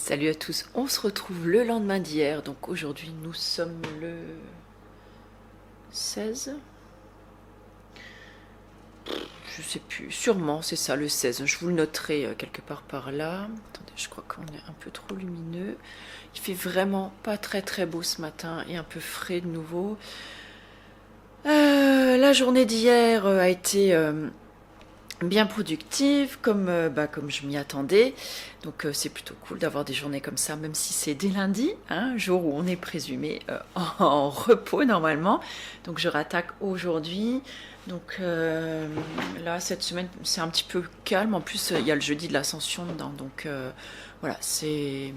Salut à tous, on se retrouve le lendemain d'hier, donc aujourd'hui nous sommes le 16. Je sais plus, sûrement c'est ça le 16, je vous le noterai quelque part par là. Attendez, je crois qu'on est un peu trop lumineux. Il fait vraiment pas très beau ce matin et un peu frais de nouveau. La journée d'hier a été bien productive, comme je m'y attendais. Donc c'est plutôt cool d'avoir des journées comme ça, même si c'est dès lundi, hein, jour où on est présumé en repos normalement. Donc je rattaque aujourd'hui. Donc là, cette semaine, c'est un petit peu calme. En plus, il y a le jeudi de l'Ascension dedans. Donc voilà, c'est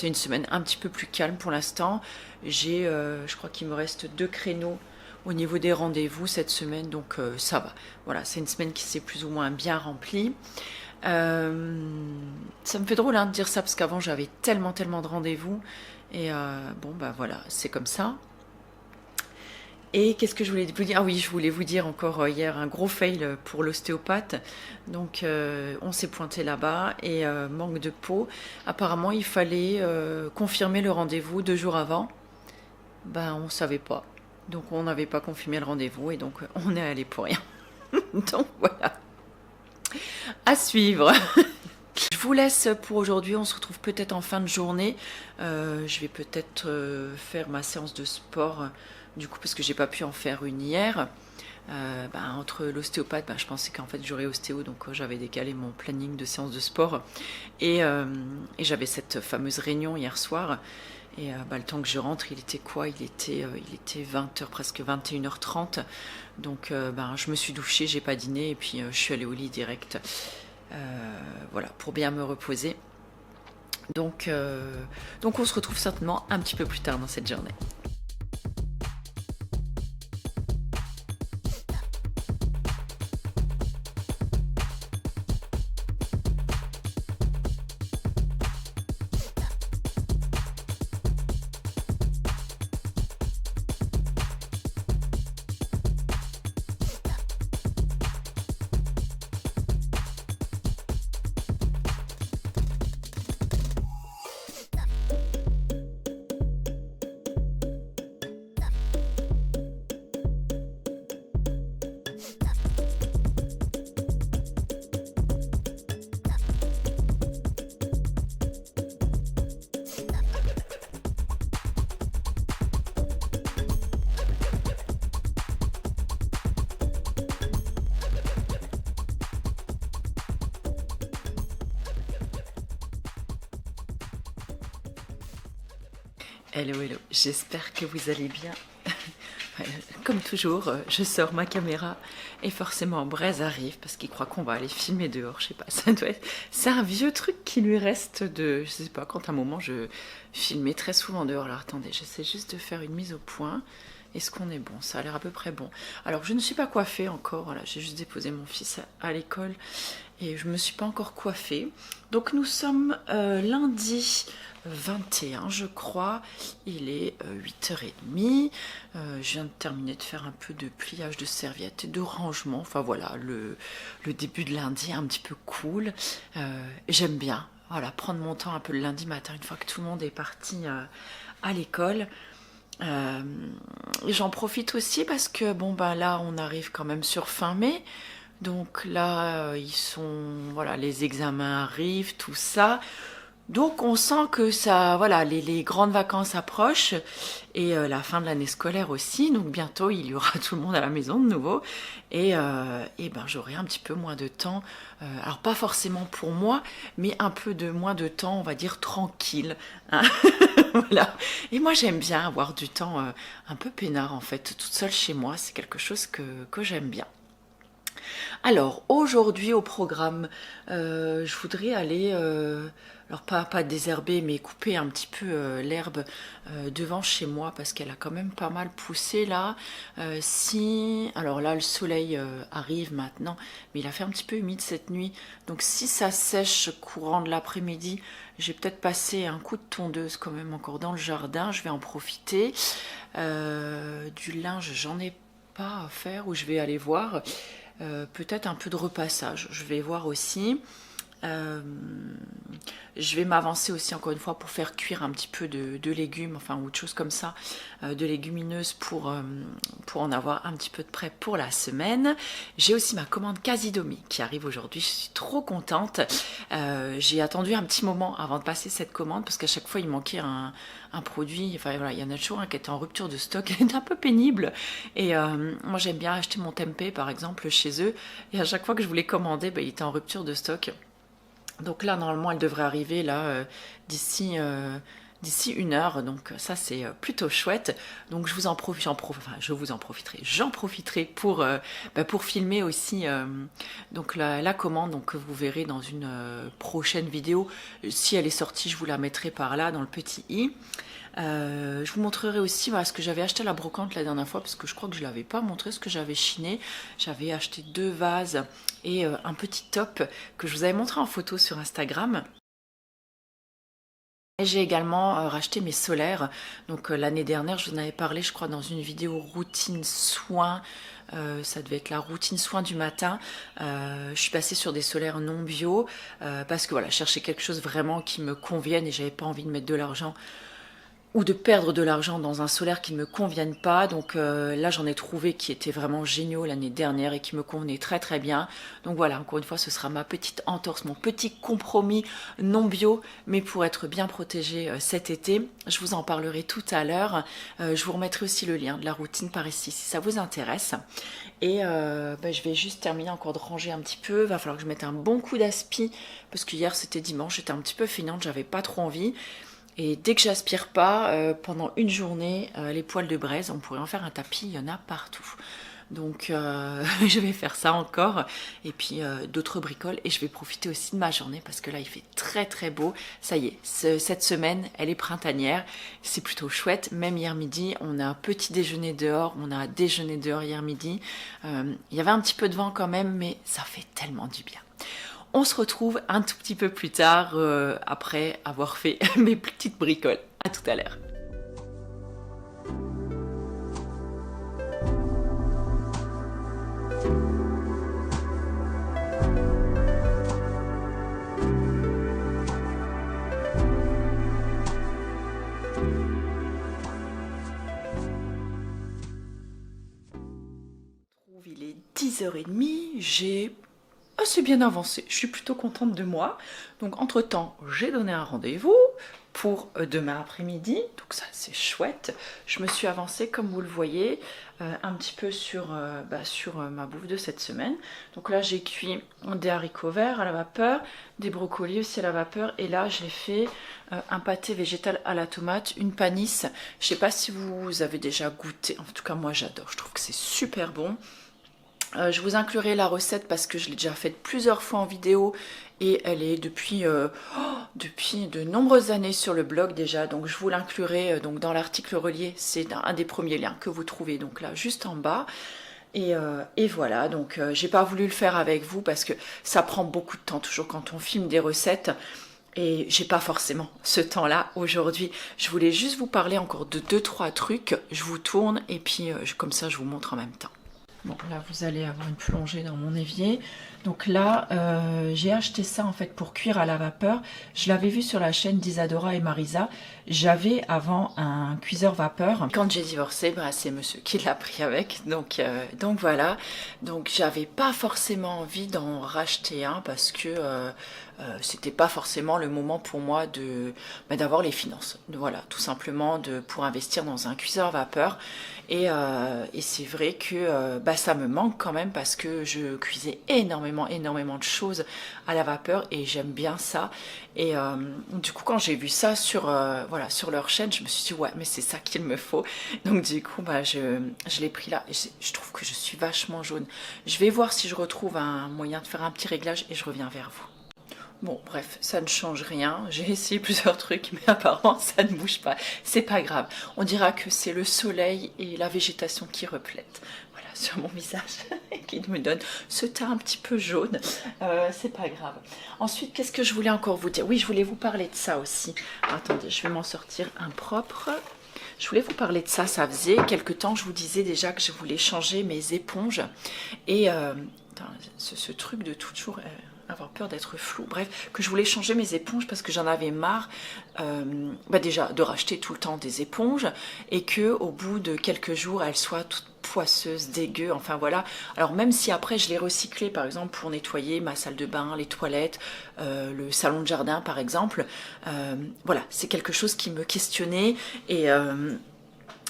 une semaine un petit peu plus calme pour l'instant. Je crois qu'il me reste 2 créneaux au niveau des rendez-vous cette semaine, donc ça va. Voilà, c'est une semaine qui s'est plus ou moins bien remplie. Ça me fait drôle de dire ça, parce qu'avant j'avais tellement de rendez-vous, et bon bah voilà, c'est comme ça. Et qu'est-ce que je voulais vous dire? Ah oui, je voulais vous dire encore hier un gros fail pour l'ostéopathe. Donc on s'est pointé là-bas et manque de peau. Apparemment il fallait confirmer le rendez-vous 2 jours avant. Ben on savait pas. Donc on n'avait pas confirmé le rendez-vous et donc on est allé pour rien. Donc voilà. À suivre. Je vous laisse pour aujourd'hui, on se retrouve peut-être en fin de journée. Je vais peut-être faire ma séance de sport, du coup, parce que j'ai pas pu en faire une hier. Entre l'ostéopathe, je pensais qu'en fait j'aurais ostéo, donc j'avais décalé mon planning de séance de sport. Et j'avais cette fameuse réunion hier soir. Et le temps que je rentre, il était quoi? Il était 20h, presque 21h30. Donc je me suis douchée, j'ai pas dîné, et puis je suis allée au lit direct. Voilà, pour bien me reposer. Donc on se retrouve certainement un petit peu plus tard dans cette journée. Hello, j'espère que vous allez bien. Comme toujours, je sors ma caméra et forcément Braise arrive parce qu'il croit qu'on va aller filmer dehors, je sais pas, ça doit être... C'est un vieux truc qui lui reste de... Je sais pas, quand à un moment je filmais très souvent dehors. Alors attendez, j'essaie juste de faire une mise au point. Est-ce qu'on est bon? Ça a l'air à peu près bon. Alors je ne suis pas coiffée encore, voilà, j'ai juste déposé mon fils à l'école et je me suis pas encore coiffée. Donc nous sommes lundi 21 je crois, il est 8h30, je viens de terminer de faire un peu de pliage de serviettes et de rangement, enfin voilà, le début de lundi est un petit peu cool, j'aime bien, voilà, prendre mon temps un peu le lundi matin une fois que tout le monde est parti à l'école. J'en profite aussi parce que là on arrive quand même sur fin mai, donc là voilà, les examens arrivent, tout ça. Donc on sent que ça, voilà, les grandes vacances approchent et la fin de l'année scolaire aussi. Donc bientôt il y aura tout le monde à la maison de nouveau et j'aurai un petit peu moins de temps. Alors pas forcément pour moi, mais un peu moins de temps, on va dire tranquille. Hein. Voilà. Et moi j'aime bien avoir du temps un peu peinard en fait, toute seule chez moi. C'est quelque chose que j'aime bien. Alors aujourd'hui au programme, je voudrais aller, alors pas désherber, mais couper un petit peu l'herbe devant chez moi parce qu'elle a quand même pas mal poussé là. Alors là le soleil arrive maintenant, mais il a fait un petit peu humide cette nuit. Donc si ça sèche courant de l'après-midi, j'ai peut-être passé un coup de tondeuse quand même encore dans le jardin. Je vais en profiter. Du linge, j'en ai pas à faire, ou je vais aller voir. Peut-être un peu de repassage, je vais voir aussi. Je vais m'avancer aussi encore une fois pour faire cuire un petit peu de légumes, enfin ou de choses comme ça, de légumineuses pour en avoir un petit peu de prêt pour la semaine. J'ai aussi ma commande Casidomi qui arrive aujourd'hui, je suis trop contente. J'ai attendu un petit moment avant de passer cette commande parce qu'à chaque fois il manquait un produit, enfin voilà, il y en a toujours un qui était en rupture de stock, c'est un peu pénible. Et moi j'aime bien acheter mon tempeh par exemple chez eux, et à chaque fois que je voulais commander, il était en rupture de stock. Donc là, normalement, elle devrait arriver là d'ici 1 heure. Donc ça, c'est plutôt chouette. Donc j'en profiterai pour filmer aussi donc la commande. Donc que vous verrez dans une prochaine vidéo. Si elle est sortie, je vous la mettrai par là dans le petit i. Je vous montrerai aussi ce que j'avais acheté à la brocante la dernière fois, parce que je crois que je ne l'avais pas montré, ce que j'avais chiné. J'avais acheté 2 vases et un petit top que je vous avais montré en photo sur Instagram. Et j'ai également racheté mes solaires. Donc l'année dernière, je vous en avais parlé, je crois, dans une vidéo routine soins. Ça devait être la routine soins du matin. Je suis passée sur des solaires non bio parce que voilà, je cherchais quelque chose vraiment qui me convienne et j'avais pas envie de mettre de l'argent ou de perdre de l'argent dans un solaire qui ne me convienne pas. Donc là, j'en ai trouvé qui étaient vraiment géniaux l'année dernière et qui me convenaient très très bien. Donc voilà, encore une fois, ce sera ma petite entorse, mon petit compromis non bio, mais pour être bien protégé cet été. Je vous en parlerai tout à l'heure. Je vous remettrai aussi le lien de la routine par ici, si ça vous intéresse. Et je vais juste terminer encore de ranger un petit peu. Il va falloir que je mette un bon coup d'aspi, parce que hier, c'était dimanche, j'étais un petit peu feignante, j'avais pas trop envie. Et dès que j'aspire pas, pendant une journée, les poils de braise, on pourrait en faire un tapis, il y en a partout. Donc je vais faire ça encore, et puis d'autres bricoles, et je vais profiter aussi de ma journée, parce que là il fait très très beau. Ça y est, cette semaine, elle est printanière, c'est plutôt chouette. Même hier midi, on a un petit déjeuner dehors, on a déjeuné dehors hier midi. Il y avait un petit peu de vent quand même, mais ça fait tellement du bien. On se retrouve un tout petit peu plus tard, après avoir fait mes petites bricoles. À tout à l'heure. Il est 10h30, j'ai assez bien avancé, je suis plutôt contente de moi. Donc entre temps, j'ai donné un rendez-vous pour demain après-midi, donc ça c'est chouette. Je me suis avancée, comme vous le voyez, un petit peu sur ma bouffe de cette semaine. Donc là j'ai cuit des haricots verts à la vapeur, des brocolis aussi à la vapeur, et là j'ai fait un pâté végétal à la tomate, une panisse. Je sais pas si vous avez déjà goûté, en tout cas moi j'adore, je trouve que c'est super bon. Je vous inclurai la recette parce que je l'ai déjà faite plusieurs fois en vidéo et elle est depuis de nombreuses années sur le blog déjà, donc je vous l'inclurai donc dans l'article relié. C'est un des premiers liens que vous trouvez donc là juste en bas. Et voilà, donc j'ai pas voulu le faire avec vous parce que ça prend beaucoup de temps toujours quand on filme des recettes. Et j'ai pas forcément ce temps-là aujourd'hui. Je voulais juste vous parler encore de 2-3 trucs. Je vous tourne et puis comme ça je vous montre en même temps. Bon, là, vous allez avoir une plongée dans mon évier. Donc là, j'ai acheté ça en fait pour cuire à la vapeur. Je l'avais vu sur la chaîne d'Isadora et Marisa. J'avais avant un cuiseur vapeur. Quand j'ai divorcé, c'est monsieur qui l'a pris avec. Donc voilà. Donc j'avais pas forcément envie d'en racheter un parce que c'était pas forcément le moment pour moi d'avoir les finances. Voilà, tout simplement pour investir dans un cuiseur vapeur. Et c'est vrai que ça me manque quand même parce que je cuisais énormément de choses à la vapeur et j'aime bien ça. Et du coup quand j'ai vu ça sur leur chaîne, je me suis dit ouais, mais c'est ça qu'il me faut. Donc du coup je l'ai pris là et je trouve que je suis vachement jaune. Je vais voir si je retrouve un moyen de faire un petit réglage et je reviens vers vous. Bon, bref, ça ne change rien. J'ai essayé plusieurs trucs, mais apparemment, ça ne bouge pas. C'est pas grave. On dira que c'est le soleil et la végétation qui reflètent. Voilà, sur mon visage, qui me donne ce teint un petit peu jaune. C'est pas grave. Ensuite, qu'est-ce que je voulais encore vous dire? Oui, je voulais vous parler de ça aussi. Attendez, je vais m'en sortir un propre. Je voulais vous parler de ça. Ça faisait quelque temps, je vous disais déjà que je voulais changer mes éponges. Et ce truc de toujours... avoir peur d'être flou. Bref, que je voulais changer mes éponges parce que j'en avais marre déjà de racheter tout le temps des éponges et que au bout de quelques jours, elles soient toutes poisseuses, dégueu, enfin voilà. Alors même si après je les recyclais par exemple pour nettoyer ma salle de bain, les toilettes, le salon de jardin par exemple, voilà, c'est quelque chose qui me questionnait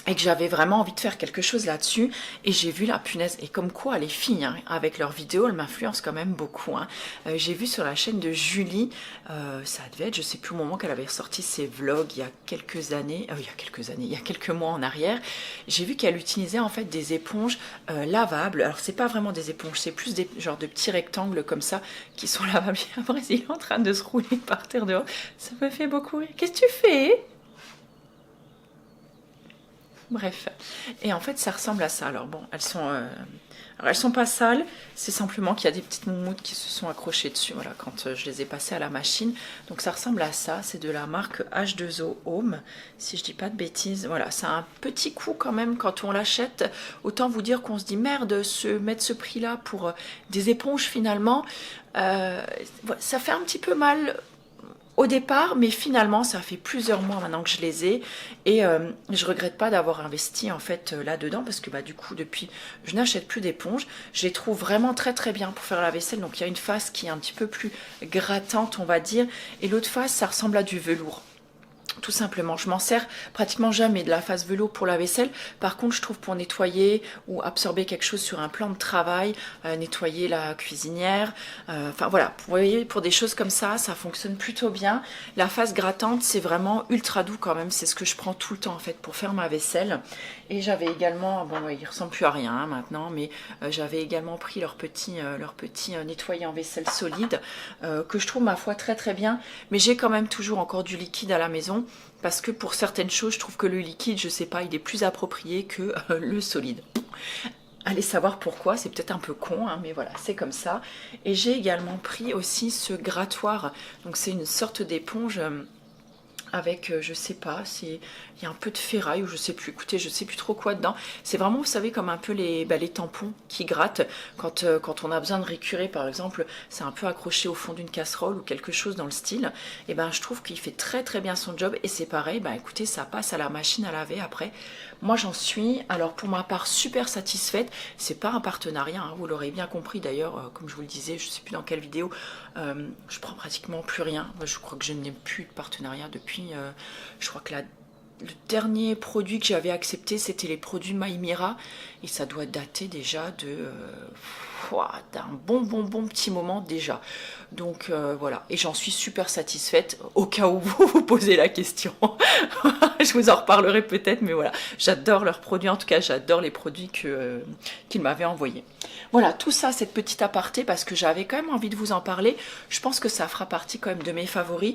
et que j'avais vraiment envie de faire quelque chose là-dessus, et j'ai vu la punaise, et comme quoi les filles, hein, avec leurs vidéos, elles m'influencent quand même beaucoup, hein. J'ai vu sur la chaîne de Julie, ça devait être, je sais plus au moment qu'elle avait sorti ses vlogs, il y a quelques années, il y a quelques mois en arrière, j'ai vu qu'elle utilisait en fait des éponges lavables. Alors c'est pas vraiment des éponges, c'est plus des genres de petits rectangles comme ça, qui sont lavables. Après il est en train de se rouler par terre dehors, ça me fait beaucoup rire. Qu'est-ce que tu fais ? Bref, et en fait ça ressemble à ça. Alors bon, elles sont pas sales, c'est simplement qu'il y a des petites moumoutes qui se sont accrochées dessus, voilà, quand je les ai passées à la machine. Donc ça ressemble à ça, c'est de la marque H2O Home, si je dis pas de bêtises. Voilà, ça a un petit coût quand même quand on l'achète. Autant vous dire qu'on se dit merde, mettre ce prix-là pour des éponges finalement, ça fait un petit peu mal au départ, mais finalement ça fait plusieurs mois maintenant que je les ai et je regrette pas d'avoir investi en fait là-dedans parce que du coup depuis je n'achète plus d'éponges. Je les trouve vraiment très très bien pour faire la vaisselle. Donc il y a une face qui est un petit peu plus grattante on va dire, et l'autre face ça ressemble à du velours. Tout simplement, je m'en sers pratiquement jamais de la face velours pour la vaisselle. Par contre, je trouve pour nettoyer ou absorber quelque chose sur un plan de travail, nettoyer la cuisinière, enfin voilà, vous voyez, pour des choses comme ça, ça fonctionne plutôt bien. La face grattante, c'est vraiment ultra doux quand même, c'est ce que je prends tout le temps en fait pour faire ma vaisselle. Et j'avais également, bon ouais, ils ressemblent plus à rien hein, maintenant, mais j'avais également pris leur petit nettoyer en vaisselle solide, que je trouve ma foi très très bien, mais j'ai quand même toujours encore du liquide à la maison. Parce que pour certaines choses, je trouve que le liquide, je sais pas, il est plus approprié que le solide. Allez savoir pourquoi, c'est peut-être un peu con, hein, mais voilà, c'est comme ça. Et j'ai également pris aussi ce grattoir. Donc c'est une sorte d'éponge avec, je sais pas, il y a un peu de ferraille ou je sais plus, écoutez, je sais plus trop quoi dedans. C'est vraiment, vous savez, comme un peu les tampons qui grattent quand on a besoin de récurer, par exemple, c'est un peu accroché au fond d'une casserole ou quelque chose dans le style. Et ben, je trouve qu'il fait très très bien son job et c'est pareil, écoutez, ça passe à la machine à laver après. Moi, j'en suis, alors pour ma part, super satisfaite. C'est pas un partenariat, hein, vous l'aurez bien compris d'ailleurs, comme je vous le disais, je sais plus dans quelle vidéo, je prends pratiquement plus rien. Je crois que je n'ai plus de partenariat depuis, je crois que le dernier produit que j'avais accepté, c'était les produits Maïmira. Et ça doit dater déjà d'un bon petit moment déjà. Donc voilà. Et j'en suis super satisfaite au cas où vous vous posez la question. Je vous en reparlerai peut-être, mais voilà. J'adore leurs produits. En tout cas, j'adore les produits qu'ils m'avaient envoyés. Voilà, tout ça, cette petite aparté, parce que j'avais quand même envie de vous en parler. Je pense que ça fera partie quand même de mes favoris.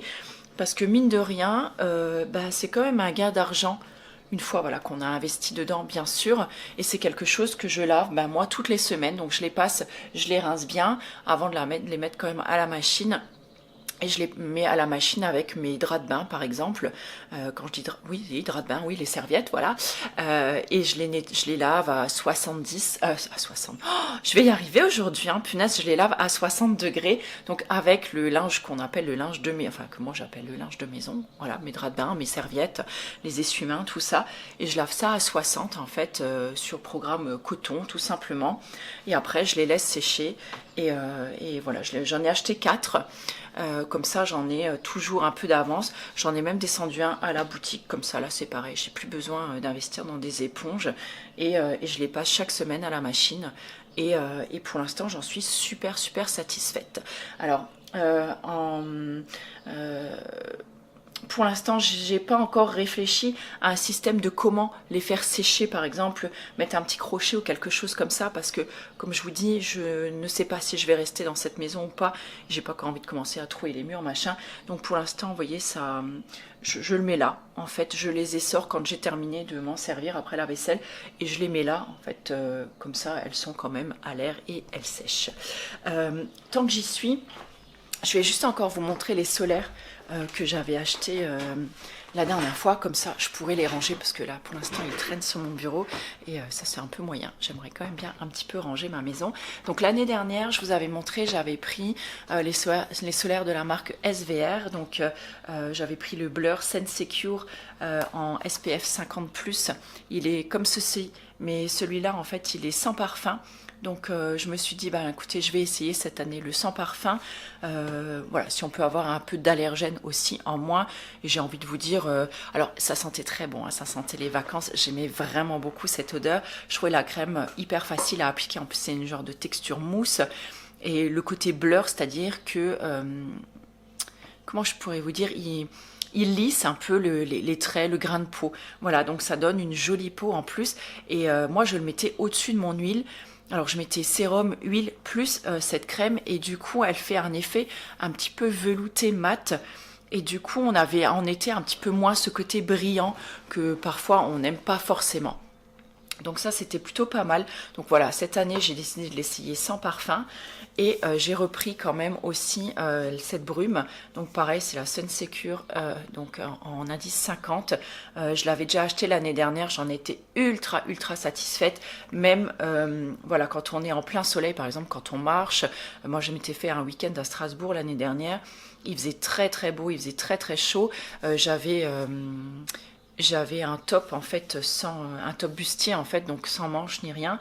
Parce que mine de rien, c'est quand même un gain d'argent une fois voilà, qu'on a investi dedans, bien sûr. Et c'est quelque chose que je lave moi toutes les semaines. Donc je les passe, je les rince bien avant de les mettre quand même à la machine. Et je les mets à la machine avec mes draps de bain, par exemple. Quand je dis les draps de bain, oui, les serviettes, voilà. Et je les lave à 70, à 60. Oh, je vais y arriver aujourd'hui, hein, punaise, je les lave à 60 degrés. Donc avec le linge qu'on appelle le linge de maison, enfin que moi j'appelle le linge de maison. Voilà, mes draps de bain, mes serviettes, les essuie-mains, tout ça. Et je lave ça à 60, en fait, sur programme coton, tout simplement. Et après, je les laisse sécher. Et voilà, j'en ai acheté 4. Comme ça j'en ai toujours un peu d'avance. J'en ai même descendu un à la boutique, comme ça là c'est pareil, j'ai plus besoin d'investir dans des éponges et je les passe chaque semaine à la machine et pour l'instant j'en suis super satisfaite. Alors pour l'instant, j'ai pas encore réfléchi à un système de comment les faire sécher, par exemple, mettre un petit crochet ou quelque chose comme ça, parce que, comme je vous dis, je ne sais pas si je vais rester dans cette maison ou pas. J'ai pas encore envie de commencer à trouer les murs, machin. Donc pour l'instant, vous voyez, ça, je le mets là. En fait, je les essore quand j'ai terminé de m'en servir après la vaisselle, et je les mets là, en fait, comme ça, elles sont quand même à l'air et elles sèchent. Tant que j'y suis, je vais juste encore vous montrer les solaires que j'avais acheté la dernière fois, comme ça je pourrais les ranger parce que là pour l'instant ils traînent sur mon bureau et ça c'est un peu moyen. J'aimerais quand même bien un petit peu ranger ma maison. Donc l'année dernière je vous avais montré, j'avais pris les solaires de la marque SVR, donc j'avais pris le Blur Sense Secure en SPF 50+, il est comme ceci, mais celui-là en fait il est sans parfum. Donc je me suis dit, bah écoutez, je vais essayer cette année le sans parfum. Voilà, si on peut avoir un peu d'allergène aussi en moins. Et j'ai envie de vous dire, alors ça sentait très bon, hein, ça sentait les vacances. J'aimais vraiment beaucoup cette odeur. Je trouvais la crème hyper facile à appliquer. En plus, c'est une genre de texture mousse. Et le côté blur, c'est-à-dire que, comment je pourrais vous dire, il lisse un peu les traits, le grain de peau. Voilà, donc ça donne une jolie peau en plus. Et moi, je le mettais au-dessus de mon huile. Alors je mettais sérum, huile plus cette crème et du coup elle fait un effet un petit peu velouté mat et du coup on était un petit peu moins ce côté brillant que parfois on n'aime pas forcément. Donc ça c'était plutôt pas mal. Donc voilà, cette année j'ai décidé de l'essayer sans parfum et j'ai repris quand même aussi cette brume. Donc pareil, c'est la Sun Secure donc en indice 50. Je l'avais déjà acheté l'année dernière, j'en étais ultra satisfaite. Même voilà, quand on est en plein soleil, par exemple quand on marche, moi je m'étais fait un week-end à Strasbourg l'année dernière. Il faisait très beau, il faisait très chaud. J'avais un top en fait un top bustier en fait, donc sans manches ni rien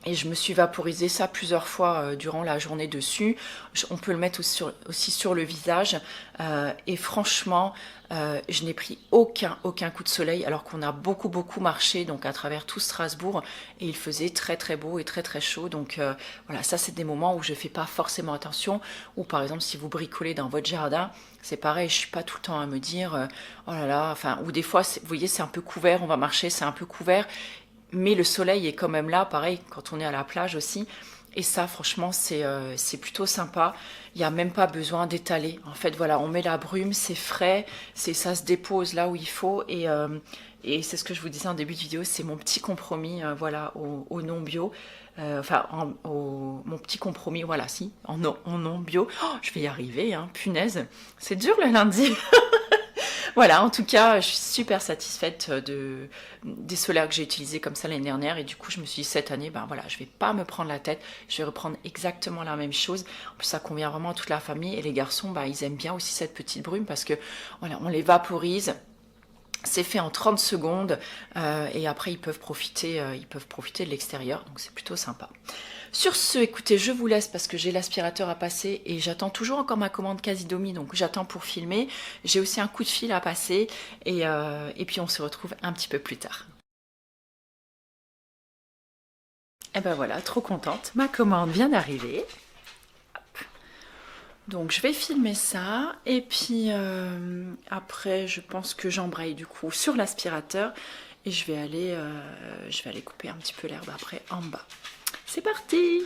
et je me suis vaporisé ça plusieurs fois durant la journée dessus. On peut le mettre aussi sur le visage et franchement je n'ai pris aucun coup de soleil alors qu'on a beaucoup marché donc à travers tout Strasbourg et il faisait très beau et très chaud. Donc voilà, ça c'est des moments où je fais pas forcément attention, ou par exemple si vous bricolez dans votre jardin, c'est pareil, je suis pas tout le temps à me dire oh là là, enfin, ou des fois vous voyez c'est un peu couvert, on va marcher, c'est un peu couvert mais le soleil est quand même là, pareil quand on est à la plage aussi. Et ça, franchement, c'est plutôt sympa. Il n'y a même pas besoin d'étaler. En fait, voilà, on met la brume, c'est frais, ça se dépose là où il faut. Et c'est ce que je vous disais en début de vidéo, c'est mon petit compromis, voilà, au non bio. Mon petit compromis, voilà, si, en non bio. Oh, je vais y arriver, hein, punaise. C'est dur le lundi. Voilà, en tout cas, je suis super satisfaite des solaires que j'ai utilisés comme ça l'année dernière. Et du coup, je me suis dit, cette année, ben voilà, je vais pas me prendre la tête. Je vais reprendre exactement la même chose. En plus, ça convient vraiment à toute la famille. Et les garçons, ben, ils aiment bien aussi cette petite brume parce que voilà, on les vaporise. C'est fait en 30 secondes et après ils peuvent profiter de l'extérieur, donc c'est plutôt sympa. Sur ce, écoutez, je vous laisse parce que j'ai l'aspirateur à passer et j'attends toujours encore ma commande Casidomi, donc j'attends pour filmer. J'ai aussi un coup de fil à passer et puis on se retrouve un petit peu plus tard. Et ben voilà, trop contente, ma commande vient d'arriver. Donc je vais filmer ça et puis après je pense que j'embraye du coup sur l'aspirateur et je vais aller couper un petit peu l'herbe après en bas. C'est parti!